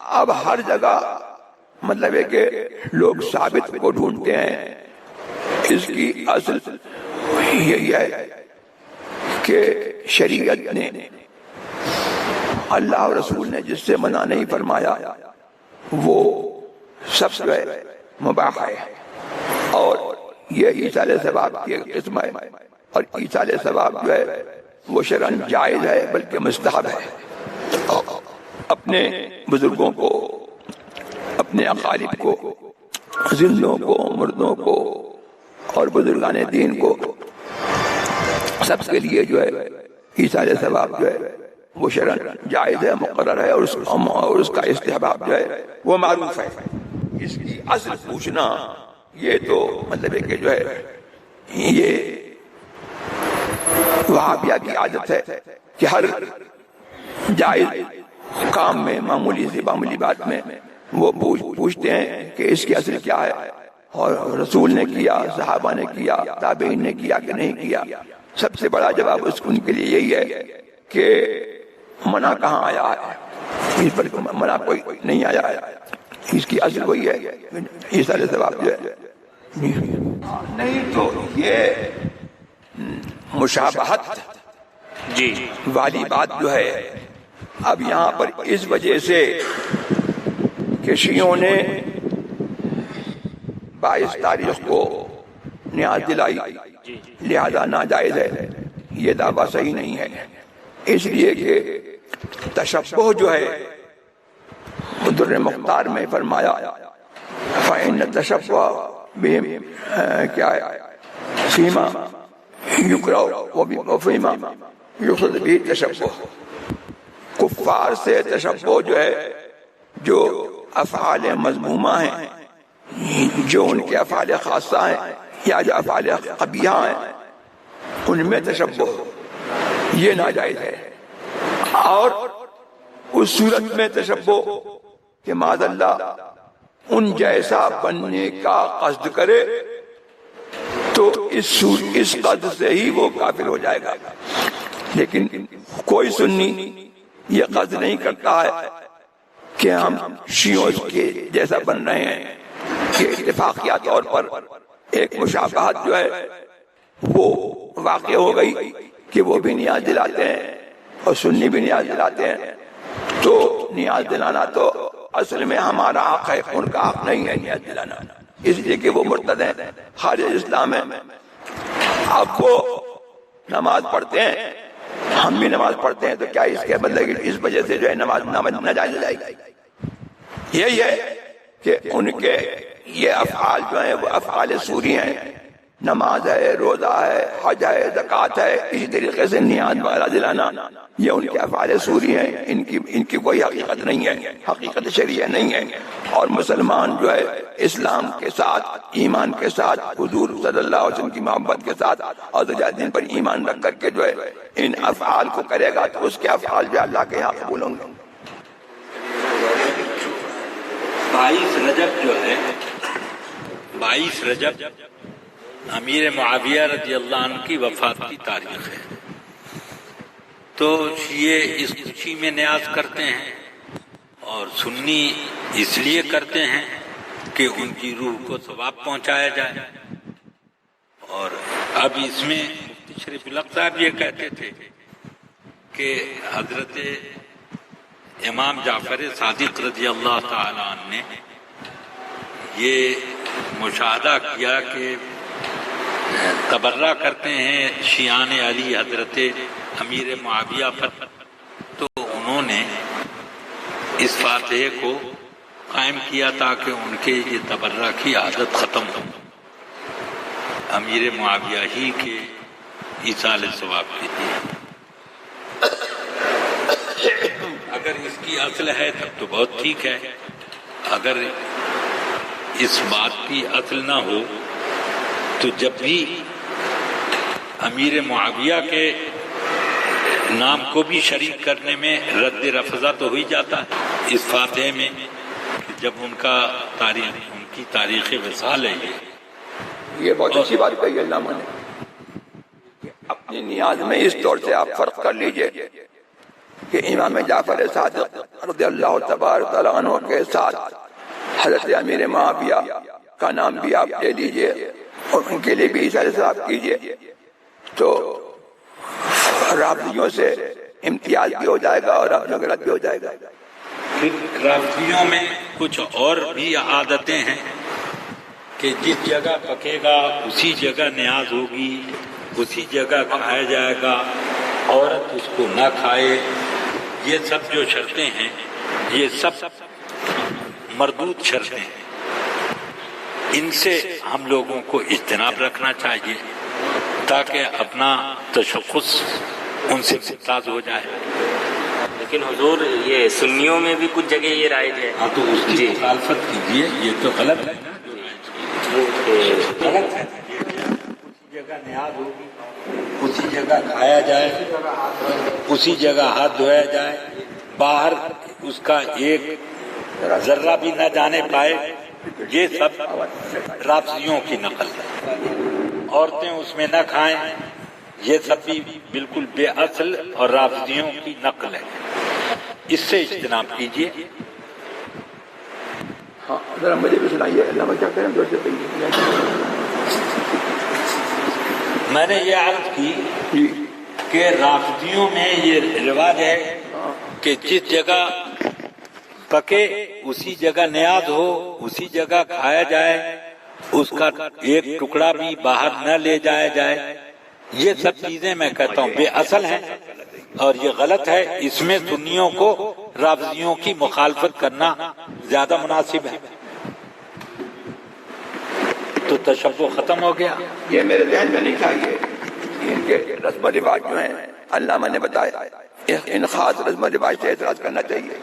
اب ہر جگہ مطلب ہے کہ لوگ ثابت کو ڈھونڈتے ہیں. اس کی اصل یہی ہے کہ شریعت نے اللہ اور رسول نے جس سے منع نہیں فرمایا وہ سب سے مباح ہے، اور یہ ایصال ثواب کی ایک قسم ہے، اور ایصال ثواب جو ہے وہ شرعاً جائز ہے بلکہ مستحب ہے. اپنے بزرگوں کو، اپنے اقارب کو، زندوں کو، مردوں کو اور بزرگان دین کو، سب کے لیے جو ہے ایصال ثواب جو ہے وہ شرعاً جائز ہے، مقرر ہے، اور اس کا استحباب جو ہے وہ معروف ہے. اس کی اصل پوچھنا یہ تو مطلب ہے کہ جو ہے یہ وہابیہ کی عادت ہے کہ ہر جائز کام میں، معمولی سے معمولی بات میں وہ پوچھتے ہیں کہ اس کی اصل کیا ہے، اور رسول نے کیا، صحابہ نے کیا، تابعین نے کیا کہ نہیں کیا. سب سے بڑا جواب ان کے لیے یہی ہے کہ منع کہاں آیا ہے، اس پر منع کوئی نہیں آیا ہے. اس کی اصل وہی ہے ایصال ثواب جو ہے. نہیں تو یہ مشابہت جی والی بات جو ہے اب یہاں پر اس وجہ سے کہ شیعوں نے 22 تاریخ کو نیاز دلائی لہذا ناجائز ہے، یہ دعویٰ صحیح نہیں ہے. اس لیے کہ تشبہ جو ہے در مختار میں فرمایا فإن التشبہ بهم کیا ہے فیما یکرہ وفیما یقصد به التشبہ. کفار سے تشبہ جو ہے، جو افعال مذمومہ ہیں، جو ان کے افعال خاصہ ہیں یا جو افعال قبیحہ ہیں، ان میں تشبہ یہ ناجائز ہے. اور اس صورت میں تشبہ کہ معاذ اللہ ان جیسا بننے کا قصد کرے تو اس قصد سے ہی وہ کافر ہو جائے گا. لیکن کوئی سنی یہ قصد نہیں کرتا ہے کہ ہم شیعوں کے جیسا بن رہے ہیں، کہ اتفاقیہ طور پر ایک مشابہت جو ہے وہ واقع ہو گئی کہ وہ بھی نیاز دلاتے ہیں اور سنی بھی نیاز دلاتے ہیں. تو نیاز دلانا تو اصل میں ہمارا حق ہے، ان کا حق نہیں ہے نیاز دلانا، اس لیے کہ وہ مرتد ہیں، خارج اسلام ہے. اب وہ نماز پڑھتے ہیں، ہم بھی نماز پڑھتے ہیں، تو کیا اس کے بدلے اس وجہ سے جو ہے نماز ناجائز ہو جائے گی؟ یہی ہے کہ ان کے یہ افعال جو ہیں وہ افعال سوری ہیں، نماز ہے، روزہ ہے، حج ہے، زکوٰۃ ہے، اسی طریقے سے نیاز وغیرہ دلانا، یہ ان کے افعال سوری ہیں، ان کی کوئی حقیقت نہیں ہے، حقیقت شرعیہ نہیں ہے. اور مسلمان جو ہے اسلام کے ساتھ، ایمان کے ساتھ، حضور صلی اللہ علیہ وسلم کی محبت کے ساتھ اور دین پر ایمان رکھ کر کے جو ہے ان افعال کو کرے گا تو اس کے افعال جو اللہ کے یہاں قبول ہوں گے. 22 رجب جو ہے، 22 رجب امیر معاویہ رضی اللہ عنہ کی وفات کی تاریخ ہے. تو شیعہ اس خوشی میں نیاز کرتے ہیں اور سنی اس لیے کرتے ہیں کہ ان کی روح کو ثواب پہنچایا جائے. اور اب اس میں مفتی شریف الحق صاحب یہ کہتے تھے کہ حضرت امام جعفر صادق رضی اللہ تعالی عنہ نے یہ مشاہدہ کیا کہ تبرہ کرتے ہیں شیعان علی حضرت امیر معاویہ پر، تو انہوں نے اس فاتحے کو قائم کیا تاکہ ان کے یہ تبرہ کی عادت ختم ہو، امیر معاویہ ہی کے ایصال ثواب کے لیے. اگر اس کی اصل ہے تب تو بہت ٹھیک ہے، اگر اس بات کی اصل نہ ہو تو جب بھی امیر معاویہ کے نام کو بھی شریک کرنے میں رد رفضہ تو ہی جاتا ہے اس فاتحے میں، جب ان کی تاریخ وصال ہے. یہ بہت اچھی بات کہی علامہ نے کہ اپنی نیاز میں اس طور سے آپ فرق کر لیجئے کہ امام جعفر صادق رضی اللہ تبارک تعالیٰ عنہ کے ساتھ حضرت امیر معاویہ کا نام بھی آپ لے لیجئے اور ان کے لیے بھی احتساب کیجئے، تو رافضیوں سے امتیاز بھی ہو جائے گا اور اپنا غلط بھی ہو جائے گا۔ پھر رافضیوں میں کچھ اور بھی عادتیں ہیں کہ جس جگہ پکے گا اسی جگہ نیاز ہوگی، اسی جگہ کھایا جائے گا، عورت اس کو نہ کھائے، یہ سب جو شرطیں ہیں یہ سب مردود شرطیں ہیں، ان سے ہم لوگوں کو اجتناب رکھنا چاہیے تاکہ اپنا تشخص ان سے ممتاز ہو جائے۔ لیکن حضور یہ سنیوں میں بھی کچھ جگہ یہ رائج ہے، ہاں تو اس کی مخالفت کیجیے، یہ تو غلط ہے، غلط ہے۔ اسی جگہ نیاز ہوگی، اسی جگہ کھایا جائے، اسی جگہ ہاتھ دھویا جائے، باہر اس کا ایک ذرہ بھی نہ جانے پائے، یہ سب رافضیوں کی نقل ہے۔ عورتیں اس میں نہ کھائیں، یہ سب بھی بالکل بے اصل اور رافضیوں کی نقل ہے، اس سے اجتناب کیجیے۔ ہاں ذرا مجھے بھی سنائیے، علامہ کیا کریں دو سے پہلے۔ میں نے یہ عرض کی کہ رافضیوں میں یہ رواج ہے کہ جس جگہ پکے اسی جگہ نیاز ہو، اسی جگہ کھایا جائے، اس کا ایک ٹکڑا بھی باہر نہ لے جایا جائے، یہ سب چیزیں میں کہتا ہوں بے اصل ہیں اور یہ غلط ہے۔ اس میں سنیوں کو رافضیوں کی مخالفت کرنا زیادہ مناسب ہے، تو تشبہ ختم ہو گیا۔ یہ میرے ذہن میں نہیں تھا، ان کے رسم و رواج جو ہیں علامہ نے بتایا، ان خاص رسم و رواج سے اعتراض کرنا چاہیے۔